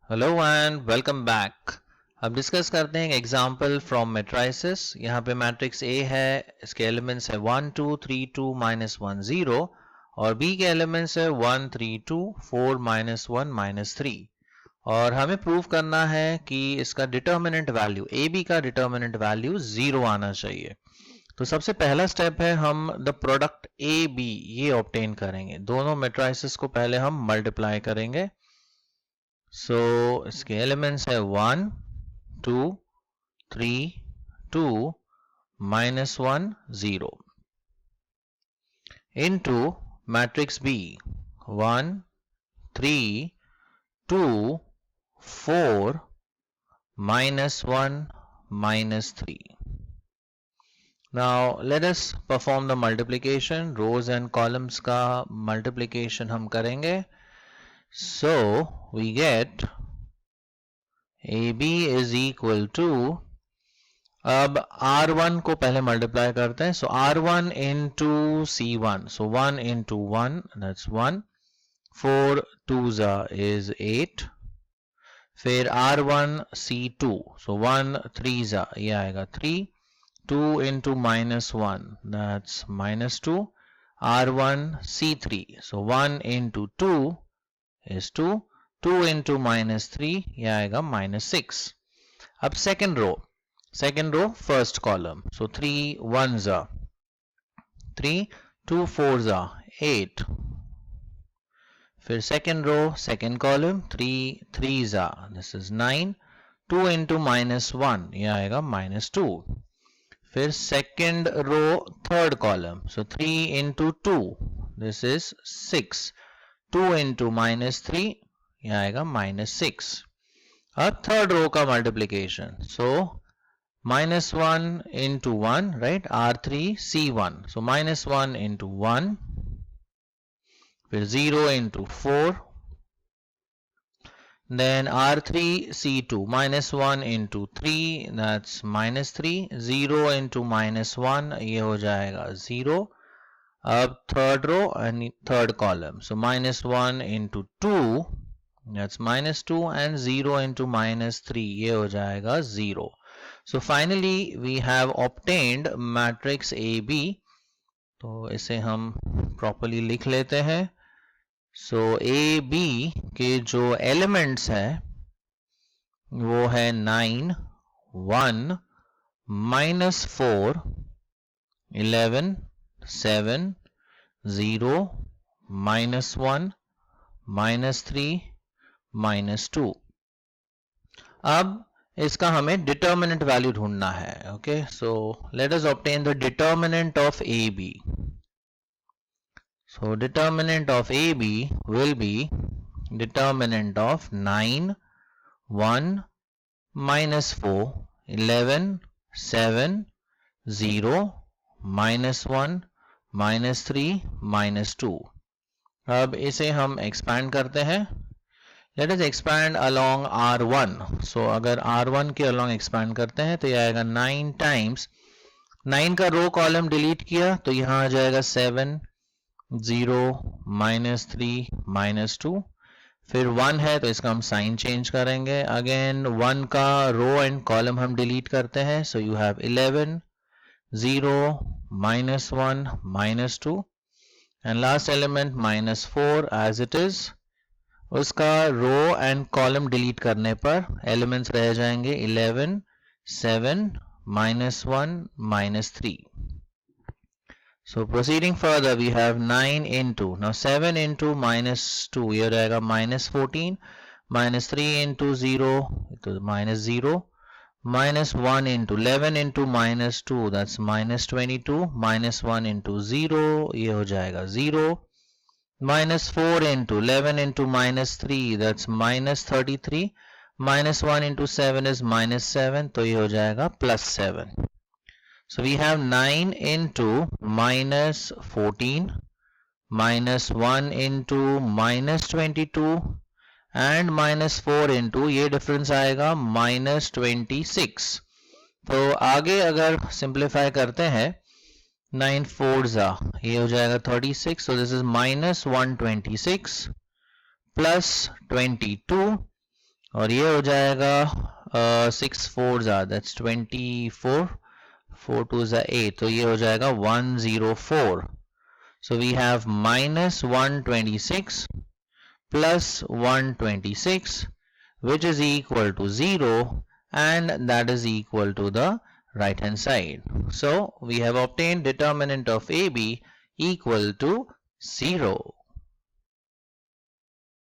Hello and welcome back. अब discuss करते हैं एक एग्जांपल फ्रॉम मैट्रिसेस। यहाँ पे मैट्रिक्स ए है, इसके एलिमेंट्स है 1 2 3 2 -1 0 और बी के एलिमेंट्स है 1 3 2 4 -1 -3 और हमें प्रूव करना है कि इसका डिटर्मिनेंट वैल्यू ए बी का डिटर्मिनेंट वैल्यू 0 आना चाहिए। तो सबसे पहला स्टेप है हम द प्रोडक्ट ए बी ये ऑब्टेन करेंगे। दोनों मैट्रिसेस को पहले हम मल्टीप्लाई करेंगे। सो इसके एलिमेंट्स है 1 2 3 2 -1 0 into matrix B 1 3 2 4 -1 -3. Now let us perform the multiplication. Rows and columns का multiplication हम करेंगे. So we get AB is equal to, अब R1 को पहले मल्टीप्लाई करते हैं. So R1 into C1. So 1 into 1, that's 1. 4 2s is 8. फिर R1 C2. So 1 3s ये आएगा 3. 2 into -1, that's -2. R1 C3. So 1 into 2 is 2. 2 into -3 ये आएगा -6. अब second row first column. So 3 1s are 3, 2 4s are 8. फिर second row second column 3 3s are, this is 9. 2 into -1 ये आएगा -2. फिर second row third column, so 3 into 2, this is 6. 2 into -3 ये आएगा -6. अब third row का multiplication, so -1 into 1, right? R3 C1, so -1 into 1, फिर 0 into 4, then R3 C2, -1 into 3, that's -3. 0 into -1 ये हो जाएगा 0. अब third row and third column, so -1 into 2, that's -2, and 0 into -3 ये हो जाएगा 0. So finally we have obtained matrix AB. तो इसे हम properly लिख लेते हैं. So AB के जो elements हैं वो है 9 1 -4 11 7 0 -1 -3 -2. अब इसका हमें डिटर्मिनेंट वैल्यू ढूंढना है. Okay, so let us obtain the determinant of A B. So determinant of A B will be determinant of 9 1 -4 11 7 0 -1 -3 -2. अब इसे हम एक्सपैंड करते हैं. Let us expand along R1. So अगर R1 के along expand करते हैं तो ये आएगा 9 times 9 का रो कॉलम डिलीट किया तो यहाँ आ जाएगा 7 0 -3 -2. फिर 1 है तो इसका हम साइन चेंज करेंगे. अगेन 1 का रो एंड कॉलम हम डिलीट करते हैं. So you have 11 0 -1 -2 and last element -4 as it is. उसका रो एंड कॉलम डिलीट करने पर एलिमेंट्स रह जाएंगे 11 7 -1 -3. So proceeding further we have 9 into, now 7 into -2 ये रहेगा -14, -3 into 0 तो -0, -1 into 11 into -2 that's -22, -1 into 0 ये हो जाएगा 0, -4 into 11 into -3 that's -33, -1 into 7 is -7 तो ये हो जाएगा +7. So we have 9 into -14, -1 into -22 and -4 into ये डिफरेंस आएगा -26. तो आगे अगर सिंप्लीफाई करते हैं 9 4s ये हो जाएगा 36. So this is -126 plus 22 और ये हो जाएगा 6 4s are that's 24, 4 2s are 8, तो ये हो जाएगा 104. So we have minus 126 plus 126, which is equal to 0, and that is equal to the right hand side. So we have obtained determinant of AB equal to 0.